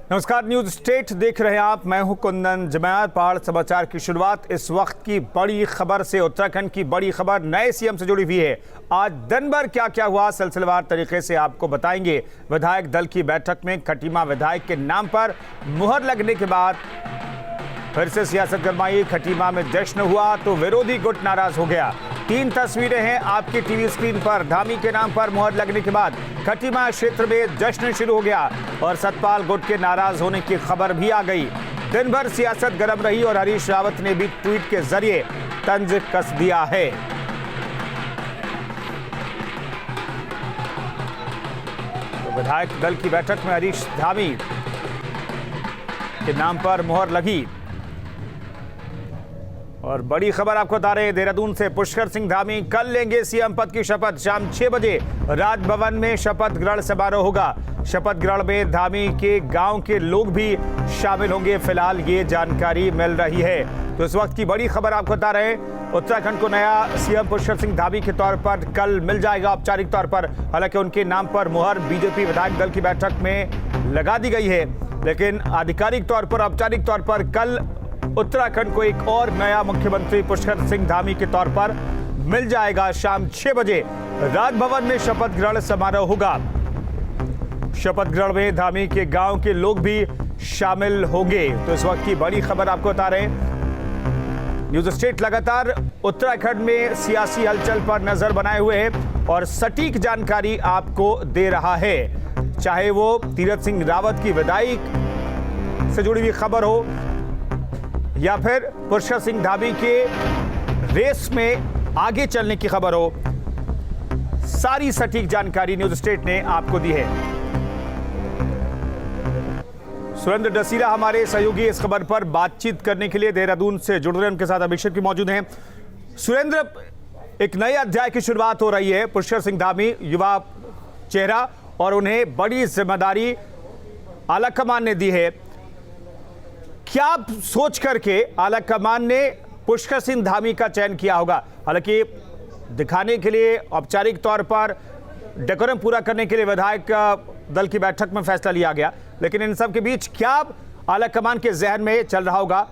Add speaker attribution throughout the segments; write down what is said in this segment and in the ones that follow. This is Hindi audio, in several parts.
Speaker 1: नमस्कार, न्यूज स्टेट देख रहे हैं आप। मैं हूं कुंदन जमात। पहाड़ समाचार की शुरुआत इस वक्त की बड़ी खबर से। उत्तराखंड की बड़ी खबर नए सीएम से जुड़ी हुई है। आज दिन भर क्या क्या हुआ सिलसिलेवार तरीके से आपको बताएंगे। विधायक दल की बैठक में खटीमा विधायक के नाम पर मुहर लगने के बाद फिर से सियासत गरमाई। खटीमा में जश्न हुआ तो विरोधी गुट नाराज हो गया। 3 तस्वीरें हैं आपकी टीवी स्क्रीन पर। धामी के नाम पर मुहर लगने के बाद खटीमा क्षेत्र में जश्न शुरू हो गया और सतपाल गुट के नाराज होने की खबर भी आ गई। दिन भर सियासत गर्म रही और हरीश रावत ने भी ट्वीट के जरिए तंज कस दिया है। तो विधायक दल की बैठक में हरीश धामी के नाम पर मुहर लगी। और बड़ी खबर आपको बता रहे हैं देहरादून से। पुष्कर सिंह धामी कल लेंगे सीएम पद की शपथ। शाम 6 बजे राजभवन में शपथ ग्रहण समारोह होगा। शपथ ग्रहण में धामी के गांव के लोग भी शामिल होंगे। फिलहाल ये जानकारी मिल रही है। तो इस वक्त की बड़ी खबर आपको बता रहे हैं। उत्तराखंड को नया सीएम पुष्कर सिंह धामी के तौर पर कल मिल जाएगा औपचारिक तौर पर। हालांकि उनके नाम पर मुहर बीजेपी विधायक दल की बैठक में लगा दी गई है, लेकिन आधिकारिक तौर पर औपचारिक तौर पर कल उत्तराखंड को एक और नया मुख्यमंत्री पुष्कर सिंह धामी के तौर पर मिल जाएगा। शाम 6 बजे राजभवन में शपथ ग्रहण समारोह होगा। शपथ ग्रहण में धामी के गांव के लोग भी शामिल होंगे। तो इस वक्त की बड़ी खबर आपको बता रहे हैं। न्यूज स्टेट लगातार उत्तराखंड में सियासी हलचल पर नजर बनाए हुए है और सटीक जानकारी आपको दे रहा है। चाहे वो तीरथ सिंह रावत की विदाई से जुड़ी हुई खबर हो या फिर पुष्कर सिंह धामी के रेस में आगे चलने की खबर हो, सारी सटीक जानकारी न्यूज स्टेट ने आपको दी है। सुरेंद्र डसीरा हमारे सहयोगी इस खबर पर बातचीत करने के लिए देहरादून से जुड़ रहे हैं। उनके साथ अभिषेक भी मौजूद हैं। सुरेंद्र, एक नए अध्याय की शुरुआत हो रही है। पुष्कर सिंह धामी युवा चेहरा और उन्हें बड़ी जिम्मेदारी आलाकमान ने दी है। क्या सोच करके आलाकमान ने पुष्कर सिंह धामी का चयन किया होगा? हालांकि दिखाने के लिए औपचारिक तौर पर डेकोरम पूरा करने के लिए विधायक दल की बैठक में फैसला लिया गया, लेकिन इन सब के बीच क्या आलाकमान के जहन में चल रहा होगा?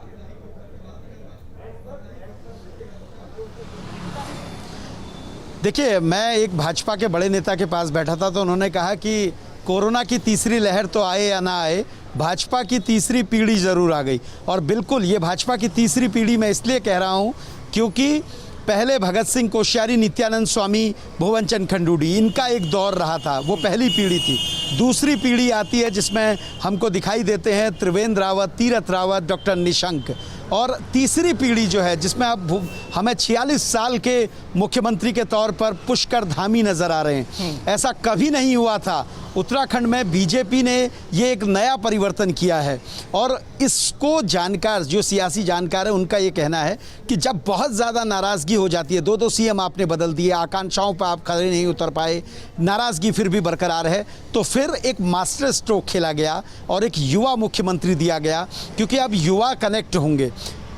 Speaker 2: देखिए, मैं एक भाजपा के बड़े नेता के पास बैठा था तो उन्होंने कहा कि कोरोना की तीसरी लहर तो आए या ना आए, भाजपा की तीसरी पीढ़ी ज़रूर आ गई। और बिल्कुल ये भाजपा की तीसरी पीढ़ी मैं इसलिए कह रहा हूँ क्योंकि पहले भगत सिंह कोश्यारी, नित्यानंद स्वामी, भुवन चंद खंडूड़ी, इनका एक दौर रहा था, वो पहली पीढ़ी थी। दूसरी पीढ़ी आती है जिसमें हमको दिखाई देते हैं त्रिवेंद्र रावत, तीरथ रावत, डॉक्टर निशंक। और तीसरी पीढ़ी जो है जिसमें अब हमें 46 साल के मुख्यमंत्री के तौर पर पुष्कर धामी नज़र आ रहे हैं। ऐसा कभी नहीं हुआ था। उत्तराखंड में बीजेपी ने ये एक नया परिवर्तन किया है और इसको जानकार, जो सियासी जानकार है, उनका ये कहना है कि जब बहुत ज़्यादा नाराज़गी हो जाती है, 2 सीएम आपने बदल दिए, आकांक्षाओं पर आप खड़े नहीं उतर पाए, नाराज़गी फिर भी बरकरार है, तो फिर एक मास्टर स्ट्रोक खेला गया और एक युवा मुख्यमंत्री दिया गया, क्योंकि अब युवा कनेक्ट होंगे।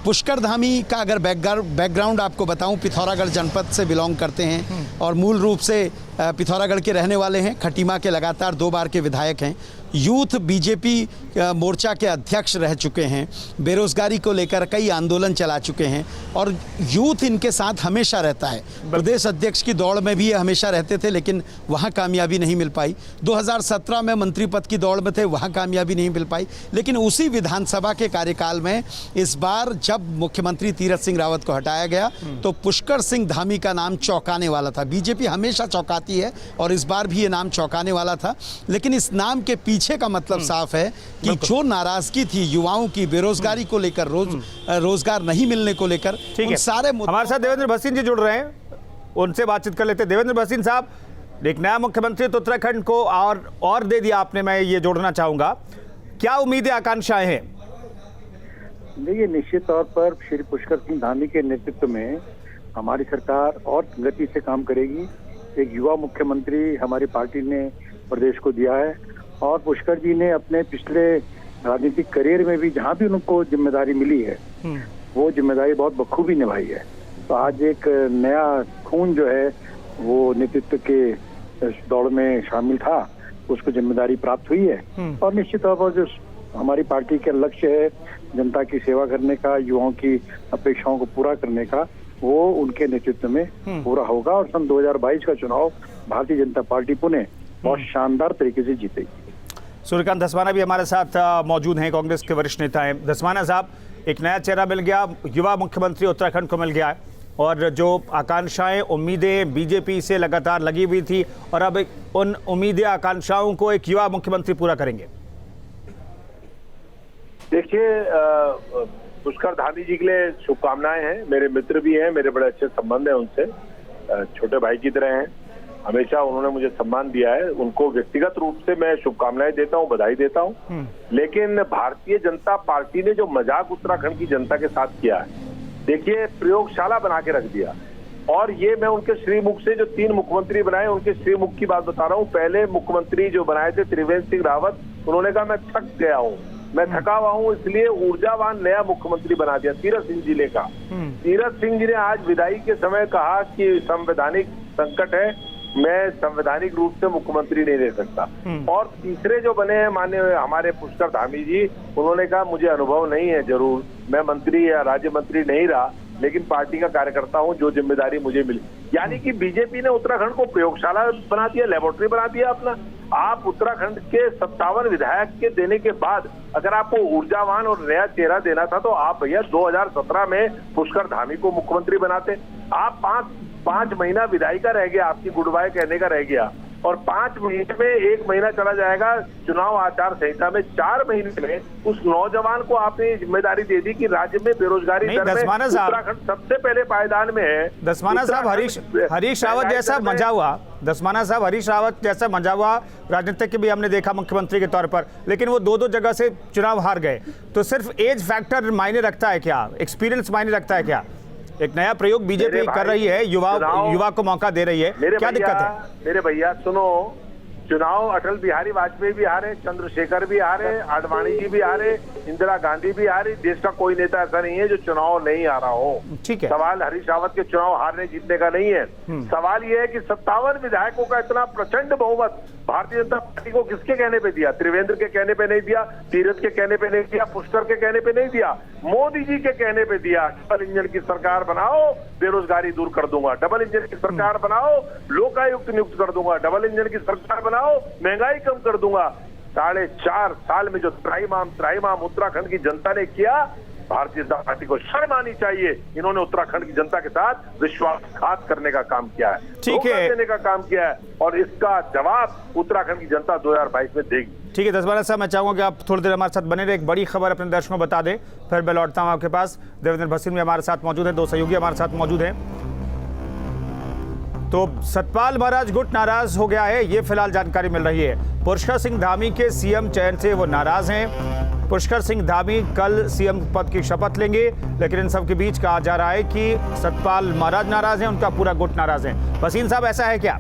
Speaker 2: पुष्कर धामी का अगर बैकग्राउंड आपको बताऊं, पिथौरागढ़ जनपद से बिलोंग करते हैं और मूल रूप से पिथौरागढ़ के रहने वाले हैं। खटीमा के लगातार 2 बार के विधायक हैं। यूथ बीजेपी मोर्चा के अध्यक्ष रह चुके हैं। बेरोजगारी को लेकर कई आंदोलन चला चुके हैं और यूथ इनके साथ हमेशा रहता है। प्रदेश अध्यक्ष की दौड़ में भी ये हमेशा रहते थे, लेकिन वहाँ कामयाबी नहीं मिल पाई। 2017 में मंत्री पद की दौड़ में थे, वहाँ कामयाबी नहीं मिल पाई। लेकिन उसी विधानसभा के कार्यकाल में इस बार जब मुख्यमंत्री तीरथ सिंह रावत को हटाया गया तो पुष्कर सिंह धामी का नाम चौंकाने वाला था। बीजेपी हमेशा चौंकाती है और इस बार भी ये नाम चौंकाने वाला था। लेकिन इस नाम के पीछे का मतलब साफ है कि जो नाराजगी थी युवाओं की बेरोजगारी को लेकर, रोजगार नहीं मिलने को लेकर, उन सारे
Speaker 1: हमारे साथ देवेंद्र भसीन जी जुड़ रहे हैं, उनसे बातचीत कर लेते हैं। देवेंद्र भसीन साहब, एक नया मुख्यमंत्री तो उत्तराखंड को और दे दिया आपने, मैं ये जोड़ना चाहूंगा, क्या उम्मीदें आकांक्षाएं हैं?
Speaker 3: देखिए, निश्चित तौर पर श्री पुष्कर सिंह धामी के नेतृत्व में हमारी सरकार और गति से काम करेगी। एक युवा मुख्यमंत्री हमारी पार्टी ने प्रदेश को दिया है और पुष्कर जी ने अपने पिछले राजनीतिक करियर में भी जहां भी उनको जिम्मेदारी मिली है वो जिम्मेदारी बहुत बखूबी निभाई है। तो आज एक नया खून जो है वो नेतृत्व के दौड़ में शामिल था, उसको जिम्मेदारी प्राप्त हुई है और निश्चित तौर पर जो हमारी पार्टी का लक्ष्य है जनता की सेवा करने का, युवाओं की अपेक्षाओं को पूरा करने का, वो उनके नेतृत्व में पूरा होगा और सन 2022 का चुनाव भारतीय जनता पार्टी पुणे बहुत शानदार तरीके से जीतेगी।
Speaker 1: सूर्यकांत धस्माना भी हमारे साथ मौजूद हैं, कांग्रेस के वरिष्ठ नेता हैं। धस्माना साहब, एक नया चेहरा मिल गया, युवा मुख्यमंत्री उत्तराखंड को मिल गया है और जो आकांक्षाएं, उम्मीदें बीजेपी से लगातार लगी हुई थी और अब उन उम्मीदें, आकांक्षाओं को एक युवा मुख्यमंत्री पूरा करेंगे।
Speaker 4: देखिए, पुष्कर धामी जी के लिए शुभकामनाएं हैं। मेरे मित्र भी हैं, मेरे बड़े अच्छे संबंध हैं उनसे, छोटे भाई की तरह हैं। हमेशा उन्होंने मुझे सम्मान दिया है, उनको व्यक्तिगत रूप से मैं शुभकामनाएं देता हूं, बधाई देता हूं। लेकिन भारतीय जनता पार्टी ने जो मजाक उत्तराखंड की जनता के साथ किया है, देखिए प्रयोगशाला बना के रख दिया। और ये मैं उनके श्रीमुख से, जो 3 मुख्यमंत्री बनाए उनके श्रीमुख की बात बता रहा हूँ। पहले मुख्यमंत्री जो बनाए थे त्रिवेंद्र सिंह रावत, उन्होंने कहा मैं थक गया हूँ, मैं थका हुआ हूँ, इसलिए ऊर्जावान नया मुख्यमंत्री बना दिया तीरथ सिंह जी ने कहा। तीरथ सिंह जी ने आज विदाई के समय कहा कि संवैधानिक संकट है, मैं संवैधानिक रूप से मुख्यमंत्री नहीं रह सकता। और तीसरे जो बने हैं माननीय हमारे पुष्कर धामी जी, उन्होंने कहा मुझे अनुभव नहीं है, जरूर मैं मंत्री या राज्य मंत्री नहीं रहा, लेकिन पार्टी का कार्यकर्ता हूं, जो जिम्मेदारी मुझे मिली। यानी कि बीजेपी ने उत्तराखंड को प्रयोगशाला बना दिया, लेबोरेटरी बना दिया अपना। आप उत्तराखंड के 57 विधायक के देने के बाद अगर आपको ऊर्जावान और नया चेहरा देना था तो आप भैया 2017 में पुष्कर धामी को मुख्यमंत्री बनाते। आप पांच महीना विदाई का रह गया, आपकी गुड बाय कहने का रह गया, और 5 महीने में 1 महीना चला जाएगा चुनाव आचार संहिता में। 4 महीने में उस नौजवान को आपने जिम्मेदारी दे दी कि राज्य में बेरोजगारी दर में उत्तराखंड सबसे पहले पायदान में है।
Speaker 1: धस्माना साहब, हरीश रावत जैसा मजा हुआ, धस्माना साहब हरीश रावत जैसा मजा हुआ राजनीतिक भी हमने देखा मुख्यमंत्री के तौर पर, लेकिन वो 2 जगह से चुनाव हार गए। तो सिर्फ एज फैक्टर मायने रखता है क्या, एक्सपीरियंस मायने रखता है क्या? एक नया प्रयोग बीजेपी कर रही है, युवा को मौका दे रही है, क्या दिक्कत है?
Speaker 4: मेरे भैया सुनो, चुनाव अटल बिहारी वाजपेयी भी हारे, चंद्रशेखर भी हारे, आडवाणी जी भी हारे, इंदिरा गांधी भी हारी। देश का कोई नेता ऐसा नहीं है जो चुनाव नहीं हारा हो।
Speaker 1: ठीक है,
Speaker 4: सवाल हरीश रावत के चुनाव हारने जीतने का नहीं है। सवाल यह है कि 57 विधायकों का इतना प्रचंड बहुमत भारतीय जनता पार्टी को किसके कहने पे दिया? त्रिवेंद्र के कहने पे नहीं दिया, तीरथ के कहने पे नहीं दिया, पुष्कर के कहने पे नहीं दिया, मोदी जी के कहने पे दिया। डबल इंजन की सरकार बनाओ, बेरोजगारी दूर कर दूंगा। डबल इंजन की सरकार बनाओ, लोकायुक्त नियुक्त कर दूंगा। डबल इंजन की सरकार बनाओ, महंगाई कम कर दूंगा। 4.5 साल में जो त्राहिमाम उत्तराखंड की जनता ने किया, भारतीय जनता पार्टी को शर्म आनी चाहिए। इन्होंने उत्तराखंड की जनता के साथ विश्वासघात करने का काम किया है,
Speaker 1: ठीक है,
Speaker 4: देने का काम किया है, और इसका जवाब उत्तराखंड की जनता 2022 में देगी।
Speaker 1: ठीक है धस्माना साहब, मैं चाहूंगा कि आप थोड़ी देर हमारे साथ बने रहे। एक बड़ी खबर अपने दर्शकों को बता दें, फिर मैं लौटता हूं आपके पास। देवेंद्र भसीन भी हमारे साथ मौजूद है, 2 सहयोगी हमारे साथ मौजूद हैं। तो सतपाल महाराज गुट नाराज हो गया है, ये फिलहाल जानकारी मिल रही है। पुष्कर सिंह धामी के सीएम चयन से वो नाराज हैं। पुष्कर सिंह धामी कल सीएम पद की शपथ लेंगे, लेकिन इन सब के बीच कहा जा रहा है कि सतपाल महाराज नाराज हैं, उनका पूरा गुट नाराज है। भसीन साहब, ऐसा है क्या?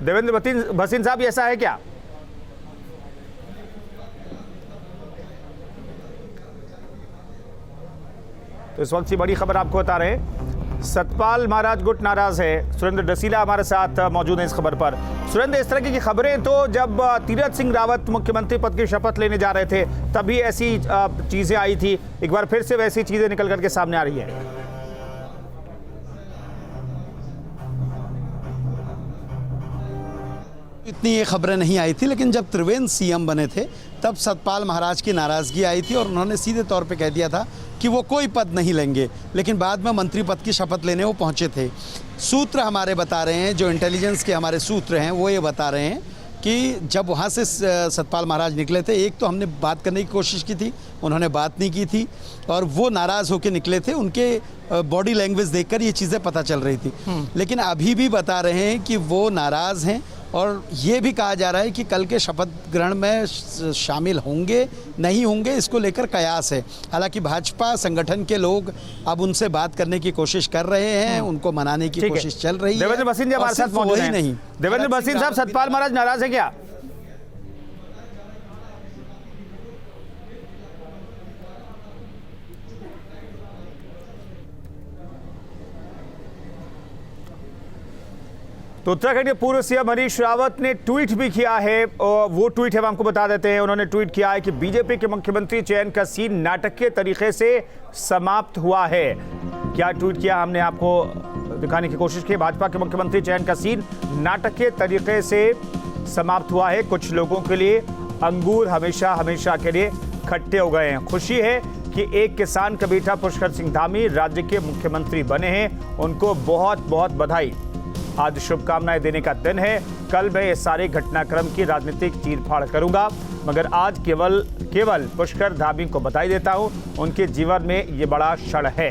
Speaker 1: देवेंद्र भसीन साहब, ऐसा है क्या? तो इस वक्त की बड़ी खबर आपको बता रहे हैं, सतपाल महाराज गुट नाराज है। सुरेंद्र डसीला हमारे साथ मौजूद हैं इस खबर पर। सुरेंद्र, इस तरह की खबरें तो जब तीरथ सिंह रावत मुख्यमंत्री पद की शपथ लेने जा रहे थे तभी ऐसी चीजें आई थी, एक बार फिर से वैसी चीजें निकल करके सामने आ रही है।
Speaker 2: इतनी ये खबरें नहीं आई थी, लेकिन जब त्रिवेंद्र सीएम बने थे तब सतपाल महाराज की नाराज़गी आई थी और उन्होंने सीधे तौर पे कह दिया था कि वो कोई पद नहीं लेंगे, लेकिन बाद में मंत्री पद की शपथ लेने वो पहुंचे थे। सूत्र हमारे बता रहे हैं, जो इंटेलिजेंस के हमारे सूत्र हैं वो ये बता रहे हैं कि जब वहाँ से सतपाल महाराज निकले थे, एक तो हमने बात करने की कोशिश की थी, उन्होंने बात नहीं की थी और वो नाराज़ होकर निकले थे। उनके बॉडी लैंग्वेज देखकर ये चीज़ें पता चल रही थी। लेकिन अभी भी बता रहे हैं कि वो नाराज़ हैं और ये भी कहा जा रहा है कि कल के शपथ ग्रहण में शामिल होंगे नहीं होंगे, इसको लेकर कयास है। हालांकि भाजपा संगठन के लोग अब उनसे बात करने की कोशिश कर रहे हैं, उनको मनाने की कोशिश चल रही है।
Speaker 1: देवेंद्र भसीन जी हमारे साथ मौजूद हैं। नहीं, देवेंद्र भसीन साहब, सतपाल महाराज नाराज है क्या? तो उत्तराखंड के पूर्व सीएम हरीश रावत ने ट्वीट भी किया है और वो ट्वीट है हम आपको बता देते हैं। उन्होंने ट्वीट किया है कि बीजेपी के मुख्यमंत्री चयन का सीन नाटकीय तरीके से समाप्त हुआ है। क्या ट्वीट किया हमने आपको दिखाने की कोशिश की। भाजपा के मुख्यमंत्री चयन का सीन नाटकीय तरीके से समाप्त हुआ है। कुछ लोगों के लिए अंगूर हमेशा हमेशा के लिए खट्टे हो गए हैं। खुशी है कि एक किसान का बेटा पुष्कर सिंह धामी राज्य के मुख्यमंत्री बने हैं। उनको बहुत बहुत बधाई। आज शुभकामनाएं देने का दिन है। कल मैं इस सारे घटनाक्रम की राजनीतिक चीरफाड़ करूंगा, मगर आज केवल पुष्कर धामी को बधाई देता हूं। उनके जीवन में ये बड़ा क्षण है।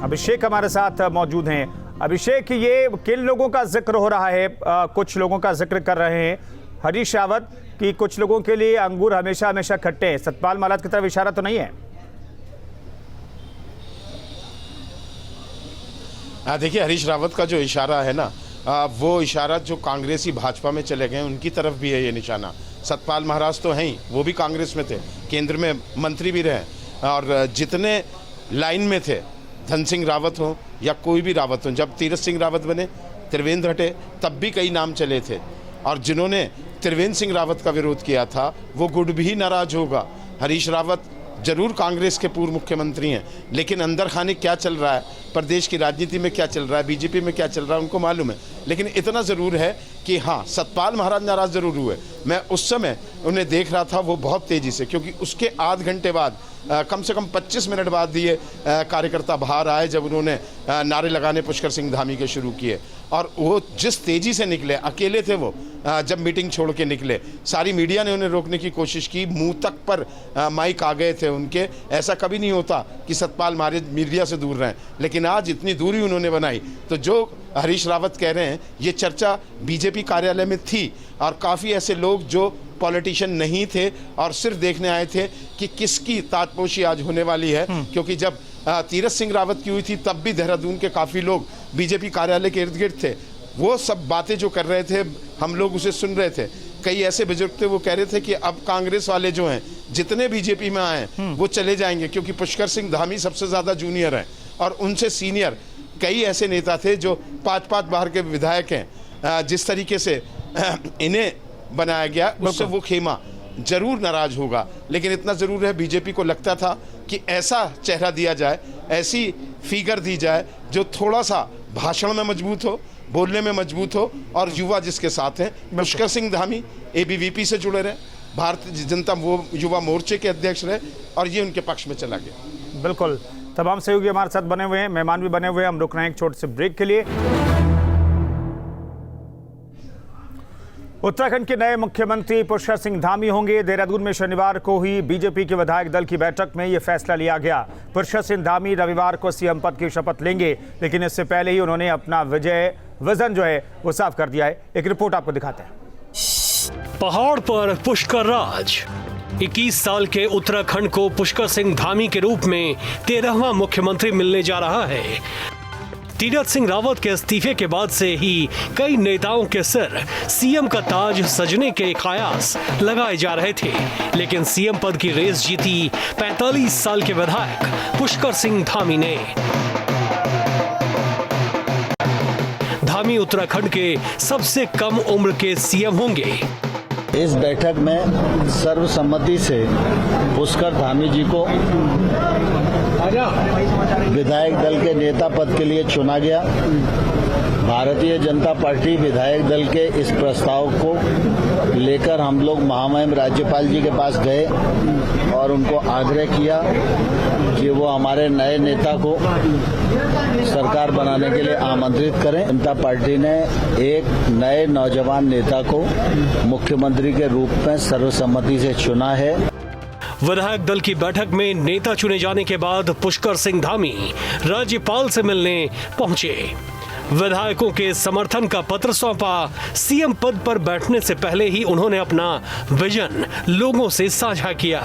Speaker 1: अभिषेक हमारे साथ मौजूद हैं। अभिषेक, ये किन लोगों का जिक्र हो रहा है? कुछ लोगों का जिक्र कर रहे हैं हरीश रावत कि कुछ लोगों के लिए अंगूर हमेशा हमेशा खट्टे हैं। सतपाल महाराज की तरफ इशारा तो नहीं है?
Speaker 5: देखिए, हरीश रावत का जो इशारा है ना, वो इशारा जो कांग्रेसी भाजपा में चले गए उनकी तरफ भी है ये निशाना। सतपाल महाराज तो हैं ही, वो भी कांग्रेस में थे, केंद्र में मंत्री भी रहे, और जितने लाइन में थे, धन सिंह रावत हो या कोई भी रावत हो, जब तीरथ सिंह रावत बने, त्रिवेंद्र हटे, तब भी कई नाम चले थे। और जिन्होंने त्रिवेंद्र सिंह रावत का विरोध किया था वो गुड भी नाराज होगा। हरीश रावत जरूर कांग्रेस के पूर्व मुख्यमंत्री हैं, लेकिन अंदर खाने क्या चल रहा है, प्रदेश की राजनीति में क्या चल रहा है, बीजेपी में क्या चल रहा है, उनको मालूम है। लेकिन इतना ज़रूर है कि हाँ, सतपाल महाराज नाराज ज़रूर हुए। मैं उस समय उन्हें देख रहा था, वो बहुत तेज़ी से, क्योंकि उसके आध घंटे बाद कम से कम 25 मिनट बाद ये कार्यकर्ता बाहर आए, जब उन्होंने नारे लगाने पुष्कर सिंह धामी के शुरू किए। और वो जिस तेज़ी से निकले, अकेले थे वो, जब मीटिंग छोड़ के निकले, सारी मीडिया ने उन्हें रोकने की कोशिश की, मुंह तक पर माइक आ गए थे उनके। ऐसा कभी नहीं होता कि सतपाल महाराज मीडिया से दूर रहें, लेकिन आज इतनी दूरी उन्होंने बनाई। तो जो हरीश रावत कह रहे हैं, ये चर्चा बीजेपी कार्यालय में थी, और काफ़ी ऐसे लोग जो पॉलिटिशियन नहीं थे और सिर्फ देखने आए थे कि किसकी ताजपोशी आज होने वाली है। क्योंकि जब तीरथ सिंह रावत की हुई थी, तब भी देहरादून के काफ़ी लोग बीजेपी कार्यालय के इर्द गिर्द थे। वो सब बातें जो कर रहे थे, हम लोग उसे सुन रहे थे। कई ऐसे बुजुर्ग थे, वो कह रहे थे कि अब कांग्रेस वाले जो हैं, जितने बीजेपी में आए वो चले जाएंगे, क्योंकि पुष्कर सिंह धामी सबसे ज़्यादा जूनियर हैं, और उनसे सीनियर कई ऐसे नेता थे जो 5-5 बार के विधायक हैं। जिस तरीके से इन्हें बनाया गया, उससे वो खेमा जरूर नाराज होगा। लेकिन इतना ज़रूर है, बीजेपी को लगता था कि ऐसा चेहरा दिया जाए, ऐसी फिगर दी जाए जो थोड़ा सा भाषण में मजबूत हो, बोलने में मजबूत हो, और युवा जिसके साथ हैं। पुष्कर सिंह धामी ABVP से जुड़े रहे, भारतीय जनता वो युवा मोर्चे के अध्यक्ष रहे, और ये उनके पक्ष में चला गया।
Speaker 1: बिल्कुल, तमाम सहयोगी हमारे साथ बने हुए हैं, मेहमान भी बने हुए हैं। हम रुक रहे हैं एक छोटे से ब्रेक के लिए। उत्तराखंड के नए मुख्यमंत्री पुष्कर सिंह धामी होंगे। देहरादून में शनिवार को ही बीजेपी के विधायक दल की बैठक में यह फैसला लिया गया। पुष्कर सिंह धामी रविवार को सीएम पद की शपथ लेंगे, लेकिन इससे पहले ही उन्होंने अपना विजन जो है वो साफ कर दिया है। एक रिपोर्ट आपको दिखाते हैं।
Speaker 6: पहाड़ पर पुष्कर राज। 21 साल के उत्तराखंड को पुष्कर सिंह धामी के रूप में 13वां मुख्यमंत्री मिलने जा रहा है। तीरथ सिंह रावत के इस्तीफे के बाद से ही कई नेताओं के सिर सीएम का ताज सजने के कयास लगाए जा रहे थे, लेकिन सीएम पद की रेस जीती 45 साल के विधायक पुष्कर सिंह धामी ने। धामी उत्तराखंड के सबसे कम उम्र के सीएम होंगे।
Speaker 7: इस बैठक में सर्वसम्मति से पुष्कर धामी जी को विधायक दल के नेता पद के लिए चुना गया। भारतीय जनता पार्टी विधायक दल के इस प्रस्ताव को लेकर हम लोग महामहिम राज्यपाल जी के पास गए और उनको आग्रह किया कि वो हमारे नए नेता को सरकार बनाने के लिए आमंत्रित करें। जनता पार्टी ने एक नए नौजवान नेता को मुख्यमंत्री के रूप में सर्वसम्मति से चुना है।
Speaker 6: विधायक दल की बैठक में नेता चुने जाने के बाद पुष्कर सिंह धामी राज्यपाल से मिलने पहुंचे। विधायकों के समर्थन का पत्र सौंपा। सीएम पद पर बैठने से पहले ही उन्होंने अपना विजन लोगों से साझा किया।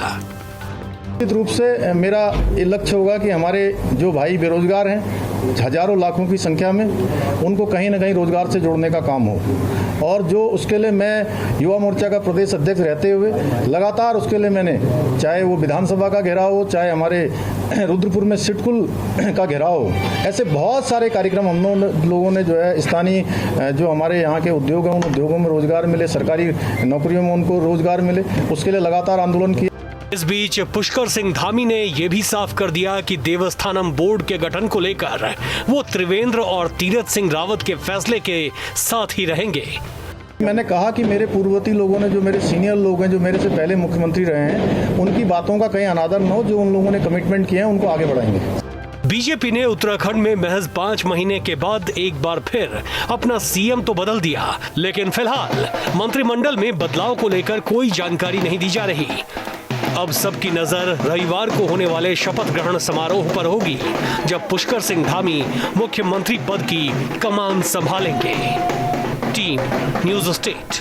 Speaker 8: निश्चित रूप से मेरा ये लक्ष्य होगा कि हमारे जो भाई बेरोजगार हैं हजारों लाखों की संख्या में उनको कहीं ना कहीं रोजगार से जोड़ने का काम हो। और जो उसके लिए मैं युवा मोर्चा का प्रदेश अध्यक्ष रहते हुए लगातार उसके लिए मैंने, चाहे वो विधानसभा का घेराव हो, चाहे हमारे रुद्रपुर में सिटकुल का घेराव हो, ऐसे बहुत सारे कार्यक्रम हम लोगों ने जो है स्थानीय जो हमारे यहाँ के उद्योग हैं उन उद्योगों में रोजगार मिले, सरकारी नौकरियों में उनको रोजगार मिले, उसके लिए लगातार आंदोलन किया।
Speaker 6: इस बीच पुष्कर सिंह धामी ने यह भी साफ कर दिया कि देवस्थानम बोर्ड के गठन को लेकर वो त्रिवेंद्र और तीरथ सिंह रावत के फैसले के साथ ही रहेंगे।
Speaker 8: मैंने कहा कि मेरे पूर्ववर्ती लोगों ने, जो मेरे सीनियर लोग हैं, जो मेरे से पहले मुख्यमंत्री रहे हैं, उनकी बातों का कहीं अनादर न हो। जो उन लोगों ने कमिटमेंट किए हैं उनको आगे बढ़ाएंगे।
Speaker 6: बीजेपी ने उत्तराखंड में महज 5 महीने के बाद एक बार फिर अपना सीएम तो बदल दिया, लेकिन फिलहाल मंत्रिमंडल में बदलाव को लेकर कोई जानकारी नहीं दी जा रही। अब सबकी नजर रविवार को होने वाले शपथ ग्रहण समारोह पर होगी, जब पुष्कर सिंह धामी मुख्यमंत्री पद की कमान संभालेंगे। Team news state.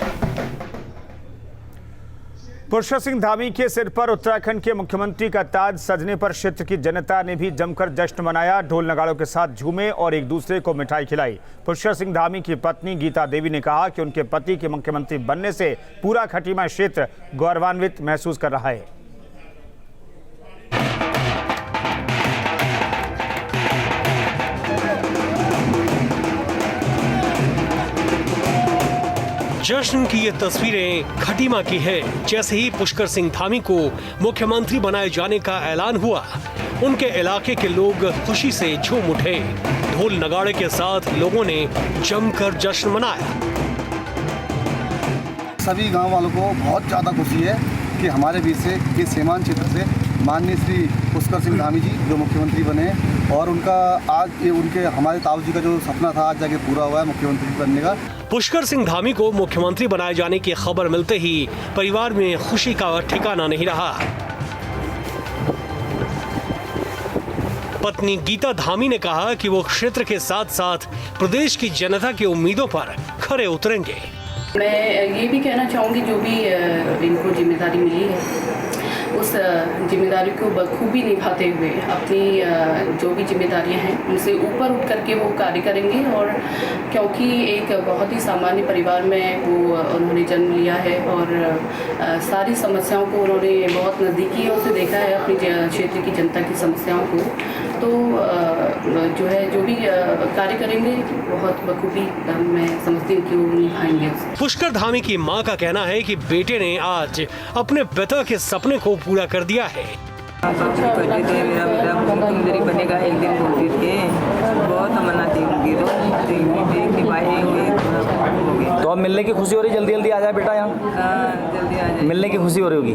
Speaker 1: Pushkar Singh Dhami के सिर पर उत्तराखंड के मुख्यमंत्री का ताज सजने पर क्षेत्र की जनता ने भी जमकर जश्न मनाया। ढोल नगाड़ों के साथ झूमे और एक दूसरे को मिठाई खिलाई। पुष्कर सिंह धामी की पत्नी गीता देवी ने कहा कि उनके पति के मुख्यमंत्री बनने से पूरा खटीमा क्षेत्र गौरवान्वित महसूस कर रहा है।
Speaker 6: जश्न की ये तस्वीरें खटीमा की है। जैसे ही पुष्कर सिंह धामी को मुख्यमंत्री बनाए जाने का ऐलान हुआ, उनके इलाके के लोग खुशी से झूम उठे। ढोल नगाड़े के साथ लोगों ने जमकर जश्न मनाया।
Speaker 9: सभी गांव वालों को बहुत ज़्यादा खुशी है कि हमारे बीच से इस सीमांत क्षेत्र से माननीय श्री पुष्कर सिंह धामी जी जो मुख्यमंत्री बने, और उनका आज ये उनके हमारे ताऊ जी का जो सपना था आज जाके पूरा हुआ है मुख्यमंत्री बनने का।
Speaker 6: पुष्कर सिंह धामी को मुख्यमंत्री बनाए जाने की खबर मिलते ही परिवार में खुशी का ठिकाना नहीं रहा। पत्नी गीता धामी ने कहा कि वो क्षेत्र के साथ साथ प्रदेश की जनता की उम्मीदों पर खरे उतरेंगे।
Speaker 10: मैं ये भी कहना चाहूँगी, जो भी इनको जिम्मेदारी मिली है उस जिम्मेदारी को बखूबी निभाते हुए अपनी जो भी जिम्मेदारियां हैं उनसे ऊपर उठ करके वो कार्य करेंगे। और क्योंकि एक बहुत ही सामान्य परिवार में वो उन्होंने जन्म लिया है और सारी समस्याओं को उन्होंने बहुत नज़दीकियों से देखा है, अपने क्षेत्र की जनता की समस्याओं को, तो जो है जो भी कार्य करेंगे बहुत बखूबी मैं समझती हूँ कि वो निभाएंगे।
Speaker 6: पुष्कर धामी की मां का कहना है कि बेटे ने आज अपने पिता के सपने को पूरा कर दिया है।
Speaker 11: करते थे मेरा बेटा मुख्यमंत्री बनेगा, एक दिन बोलते थे, बहुत तमन्ना थी उनकी,
Speaker 12: तो अब मिलने की खुशी हो रही, जल्दी जल्दी आ जाए बेटा यहाँ।
Speaker 11: जल्दी आ जाए,
Speaker 12: मिलने की खुशी हो रही होगी।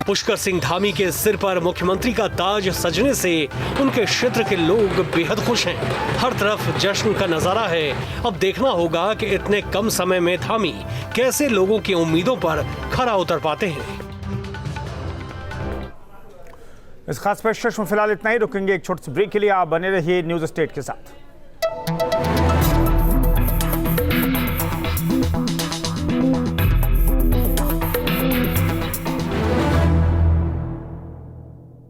Speaker 6: पुष्कर सिंह धामी के सिर पर मुख्यमंत्री का ताज सजने से उनके क्षेत्र के लोग बेहद खुश हैं। हर तरफ जश्न का नजारा है। अब देखना होगा कि इतने कम समय में धामी कैसे लोगों की उम्मीदों पर खरा उतर पाते हैं।
Speaker 1: इस खास पेशकश में फिलहाल इतना ही। रुकेंगे एक छोटे से ब्रेक के लिए। आप बने रहिए न्यूज स्टेट के साथ।